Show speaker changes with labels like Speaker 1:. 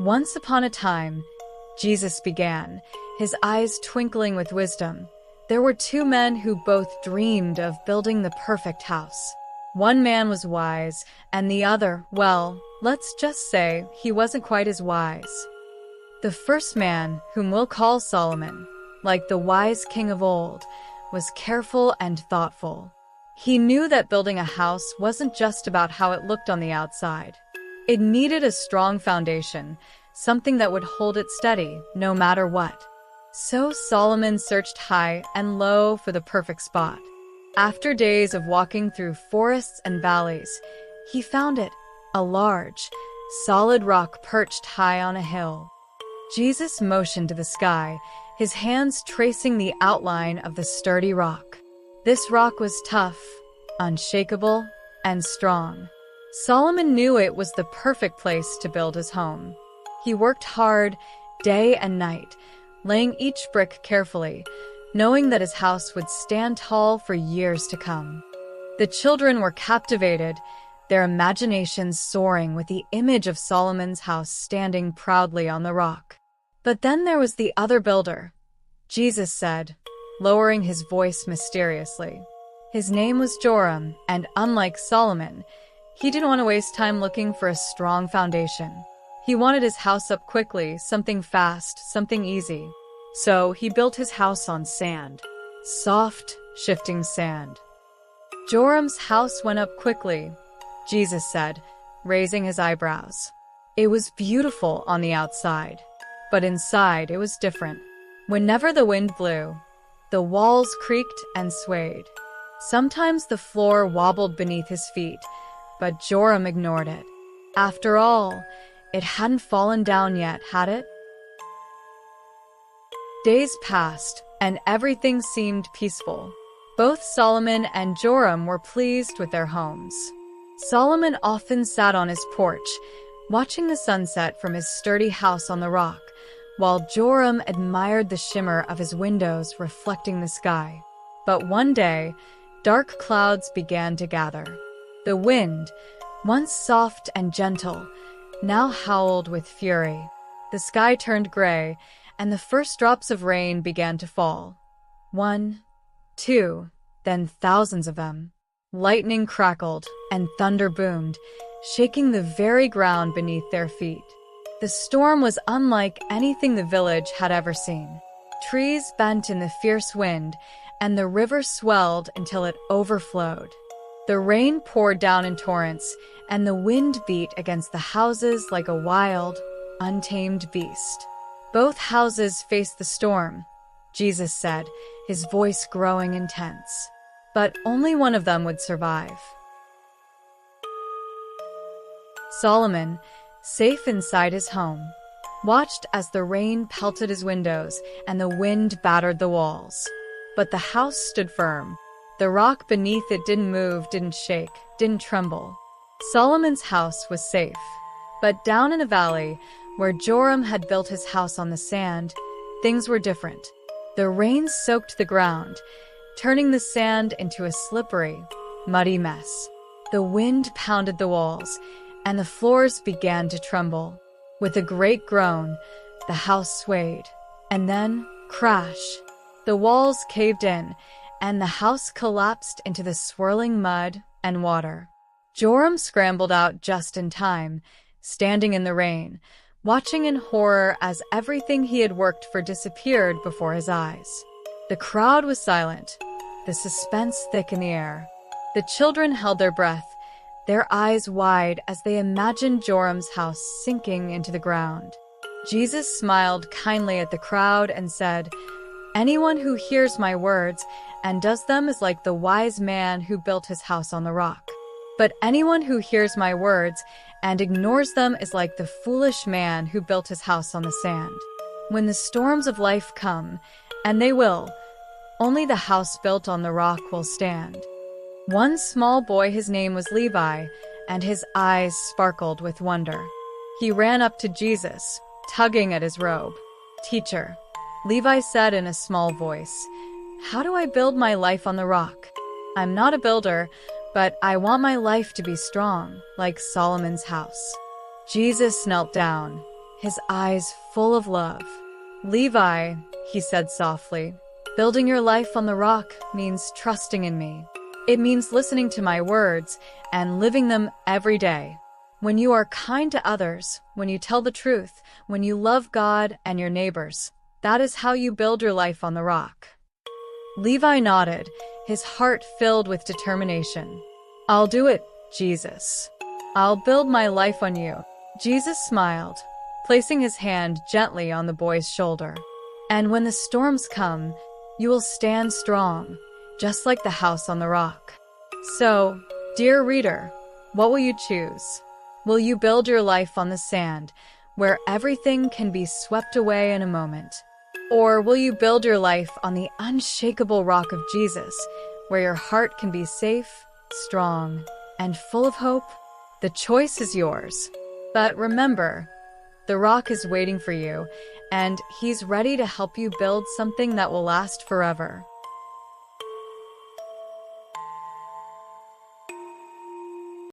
Speaker 1: Once upon a time, Jesus began, his eyes twinkling with wisdom. There were two men who both dreamed of building the perfect house. One man was wise, and the other, well, let's just say he wasn't quite as wise. The first man, whom we'll call Solomon, like the wise king of old, was careful and thoughtful. He knew that building a house wasn't just about how it looked on the outside. It needed a strong foundation, something that would hold it steady, no matter what. So Solomon searched high and low for the perfect spot. After days of walking through forests and valleys, he found it, a large, solid rock perched high on a hill. Jesus motioned to the sky, his hands tracing the outline of the sturdy rock. This rock was tough, unshakable, and strong. Solomon knew it was the perfect place to build his home. He worked hard, day and night, laying each brick carefully, knowing that his house would stand tall for years to come. The children were captivated, their imaginations soaring with the image of Solomon's house standing proudly on the rock. But then there was the other builder, Jesus said, lowering his voice mysteriously. His name was Joram, and unlike Solomon, he didn't want to waste time looking for a strong foundation. He wanted his house up quickly, something fast, something easy. So he built his house on sand. Soft, shifting sand. Joram's house went up quickly, Jesus said, raising his eyebrows. It was beautiful on the outside, but inside it was different. Whenever the wind blew, the walls creaked and swayed. Sometimes the floor wobbled beneath his feet, but Joram ignored it. After all, it hadn't fallen down yet, had it? Days passed, and everything seemed peaceful. Both Solomon and Joram were pleased with their homes. Solomon often sat on his porch, watching the sunset from his sturdy house on the rock, while Joram admired the shimmer of his windows reflecting the sky. But one day, dark clouds began to gather. The wind, once soft and gentle, now howled with fury. The sky turned gray, and the first drops of rain began to fall. 1, 2, then thousands of them. Lightning crackled, and thunder boomed, shaking the very ground beneath their feet. The storm was unlike anything the village had ever seen. Trees bent in the fierce wind, and the river swelled until it overflowed. The rain poured down in torrents, and the wind beat against the houses like a wild, untamed beast. Both houses faced the storm, Jesus said, his voice growing intense. But only one of them would survive. Solomon, safe inside his home, watched as the rain pelted his windows and the wind battered the walls. But the house stood firm. The rock beneath it didn't move, didn't shake, didn't tremble. Solomon's house was safe. But down in a valley, where Joram had built his house on the sand, things were different. The rain soaked the ground, turning the sand into a slippery, muddy mess. The wind pounded the walls, and the floors began to tremble. With a great groan, the house swayed, and then, crash! The walls caved in, and the house collapsed into the swirling mud and water. Joram scrambled out just in time, standing in the rain, watching in horror as everything he had worked for disappeared before his eyes. The crowd was silent, the suspense thick in the air. The children held their breath, their eyes wide as they imagined Joram's house sinking into the ground. Jesus smiled kindly at the crowd and said, "Anyone who hears my words and does them is like the wise man who built his house on the rock. But anyone who hears my words and ignores them is like the foolish man who built his house on the sand. When the storms of life come, and they will, only the house built on the rock will stand." One small boy, his name was Levi, and his eyes sparkled with wonder. He ran up to Jesus, tugging at his robe. "Teacher," Levi said in a small voice, "how do I build my life on the rock? I'm not a builder, but I want my life to be strong, like Solomon's house." Jesus knelt down, his eyes full of love. "Levi," he said softly, "building your life on the rock means trusting in me. It means listening to my words and living them every day. When you are kind to others, when you tell the truth, when you love God and your neighbors, that is how you build your life on the rock." Levi nodded, his heart filled with determination. "I'll do it, Jesus. I'll build my life on you." Jesus smiled, placing his hand gently on the boy's shoulder. "And when the storms come, you will stand strong, just like the house on the rock." So, dear reader, what will you choose? Will you build your life on the sand, where everything can be swept away in a moment? Or will you build your life on the unshakable rock of Jesus, where your heart can be safe, strong, and full of hope? The choice is yours. But remember, the rock is waiting for you, and he's ready to help you build something that will last forever.